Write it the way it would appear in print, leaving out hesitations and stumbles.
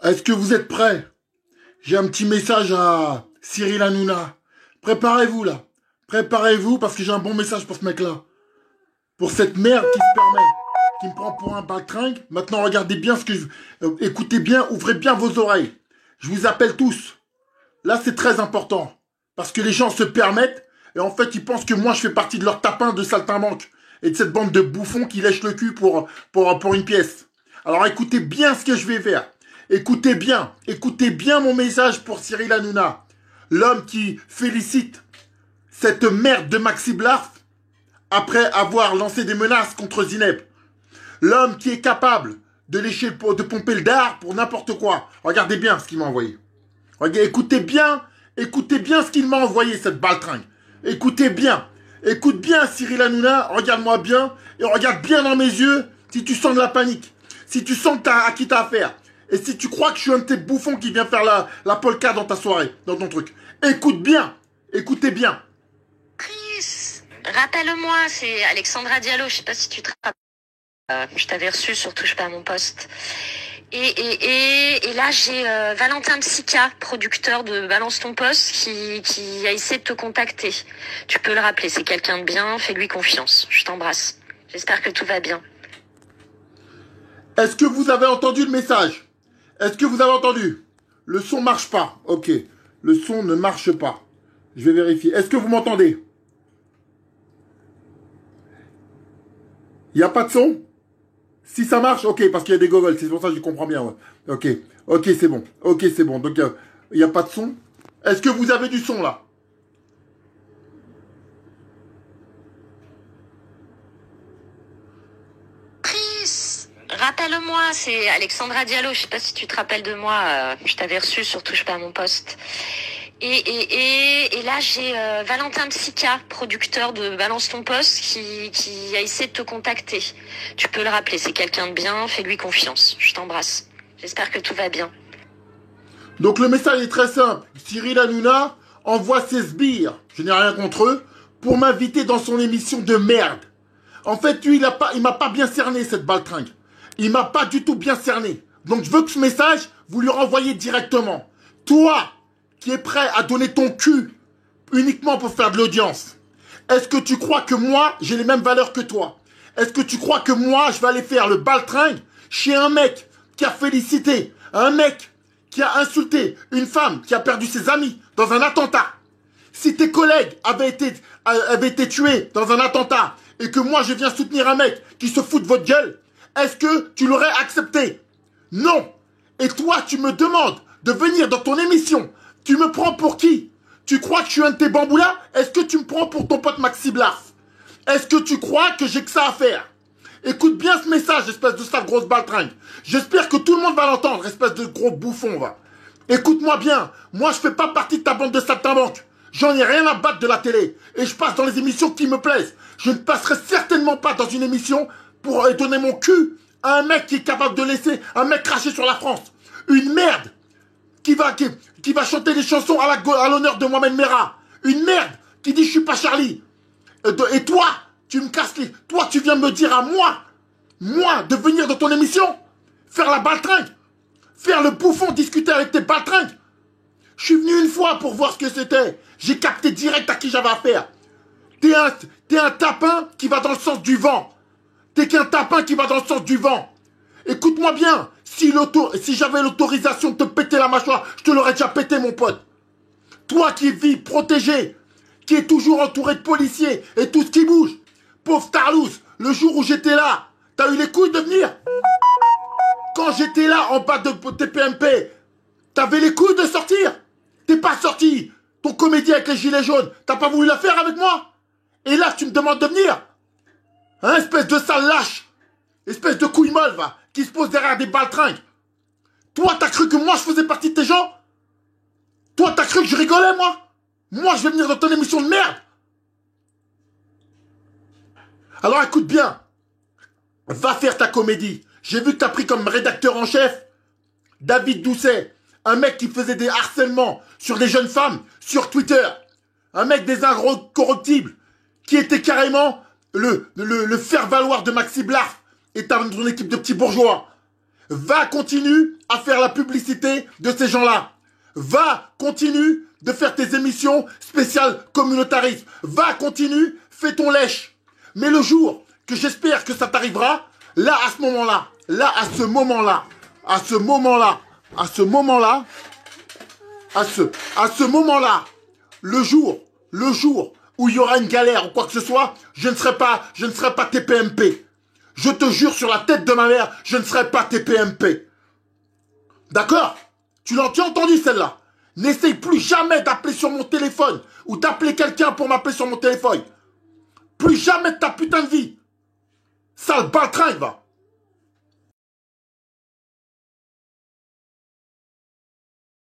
Est-ce que vous êtes prêts? J'ai un petit message à Cyril Hanouna. Préparez-vous là. Préparez-vous parce que j'ai un bon message pour ce mec-là. Pour cette merde qui se permet, qui me prend pour un baltringue. Maintenant, regardez bien ce que je... écoutez bien, ouvrez bien vos oreilles. Je vous appelle tous. Là, c'est très important. Parce que les gens se permettent et en fait, ils pensent que moi, je fais partie de leur tapin de saltimbanque et de cette bande de bouffons qui lèchent le cul pour une pièce. Alors, écoutez bien ce que je vais faire. Écoutez bien mon message pour Cyril Hanouna. L'homme qui félicite cette merde de Maxi Blarf après avoir lancé des menaces contre Zineb. L'homme qui est capable de lécher, de pomper le dard pour n'importe quoi. Regardez bien ce qu'il m'a envoyé. Regardez, écoutez bien ce qu'il m'a envoyé, cette baltringue. Écoute bien Cyril Hanouna, regarde-moi bien, et regarde bien dans mes yeux si tu sens de la panique, si tu sens que à qui t'as affaire, et si tu crois que je suis un de tes bouffons qui vient faire la polka dans ta soirée, dans ton truc. Écoutez bien. Chris, rappelle-moi, c'est Alexandra Diallo, je sais pas si tu te rappelles. Je t'avais reçu sur Touche pas à mon poste. Et là, j'ai Valentin Psyka, producteur de Balance ton poste, qui a essayé de te contacter. Tu peux le rappeler, c'est quelqu'un de bien, fais-lui confiance. Je t'embrasse. J'espère que tout va bien. Est-ce que vous avez entendu le message? Est-ce que vous avez entendu? Le son marche pas. Ok. Le son ne marche pas. Je vais vérifier. Est-ce que vous m'entendez? Il n'y a pas de son? Si ça marche, ok, parce qu'il y a des goggles, c'est pour ça que je comprends bien. Ouais. Ok, c'est bon. Ok, c'est bon. Donc, il n'y a pas de son. Est-ce que vous avez du son, là? Chris, rappelle-moi, c'est Alexandra Diallo, je sais pas si tu te rappelles de moi, je t'avais reçu sur Touche pas à mon poste. Et là, j'ai Valentin Psyka, producteur de Balance ton poste, qui a essayé de te contacter. Tu peux le rappeler, c'est quelqu'un de bien, fais-lui confiance. Je t'embrasse. J'espère que tout va bien. Donc, le message est très simple. Cyril Hanouna envoie ses sbires, je n'ai rien contre eux, pour m'inviter dans son émission de merde. En fait, lui, il m'a pas bien cerné, cette baltringue. Il m'a pas du tout bien cerné. Donc, je veux que ce message, vous lui renvoyez directement. Toi, qui es prêt à donner ton cul uniquement pour faire de l'audience, est-ce que tu crois que moi, j'ai les mêmes valeurs que toi? Est-ce que tu crois que moi, je vais aller faire le baltringue chez un mec qui a félicité, un mec qui a insulté une femme qui a perdu ses amis dans un attentat? Si tes collègues avaient été tués dans un attentat et que moi, je viens soutenir un mec qui se fout de votre gueule, est-ce que tu l'aurais accepté? Non. Et toi, tu me demandes de venir dans ton émission. Tu me prends pour qui? Tu crois que je suis un de tes bamboulas? Est-ce que tu me prends pour ton pote Maxi Blarf? Est-ce que tu crois que j'ai que ça à faire? Écoute bien ce message, espèce de sale grosse baltringue. J'espère que tout le monde va l'entendre, espèce de gros bouffon, va. Écoute-moi bien. Moi, je fais pas partie de ta bande de saltimbanques. J'en ai rien à battre de la télé. Et je passe dans les émissions qui me plaisent. Je ne passerai certainement pas dans une émission pour donner mon cul à un mec qui est capable de laisser un mec cracher sur la France. Une merde qui va chanter des chansons à l'honneur de Mohamed Merah. Une merde qui dit je suis pas Charlie. Et toi, tu me casses les... Toi, tu viens me dire à moi, de venir dans ton émission, faire la baltringue, faire le bouffon, discuter avec tes baltringues. Je suis venu une fois pour voir ce que c'était. J'ai capté direct à qui j'avais affaire. T'es un tapin qui va dans le sens du vent. T'es qu'un tapin qui va dans le sens du vent. Écoute-moi bien. Si j'avais l'autorisation de te péter la mâchoire, je te l'aurais déjà pété, mon pote. Toi qui vis protégé, qui est toujours entouré de policiers et tout ce qui bouge. Pauvre Tarlouse, le jour où j'étais là, t'as eu les couilles de venir? Quand j'étais là en bas de TPMP, t'avais les couilles de sortir? T'es pas sorti. Ton comédie avec les gilets jaunes, t'as pas voulu la faire avec moi? Et là, tu me demandes de venir? Hein, espèce de sale lâche. Espèce de couille molle, va, qui se pose derrière des baltringues. Toi, t'as cru que moi, je faisais partie de tes gens? Toi, t'as cru que je rigolais, moi? Moi, je vais venir dans ton émission de merde. Alors, écoute bien. Va faire ta comédie. J'ai vu que t'as pris comme rédacteur en chef David Doucet. Un mec qui faisait des harcèlements sur des jeunes femmes sur Twitter. Un mec des incorruptibles. Qui était carrément le faire-valoir de Maxi Blarf et ton équipe de petits bourgeois. Va, continue à faire la publicité de ces gens-là. Va, continue de faire tes émissions spéciales communautaristes. Va, continue, fais ton lèche. Mais le jour que j'espère que ça t'arrivera, là, à ce moment-là, le jour où il y aura une galère ou quoi que ce soit, je ne serai pas TPMP. Je te jure sur la tête de ma mère, je ne serai pas TPMP. D'accord? Tu l'as entendu celle-là? N'essaye plus jamais d'appeler sur mon téléphone ou d'appeler quelqu'un pour m'appeler sur mon téléphone. Plus jamais de ta putain de vie. Sale baltringue, va.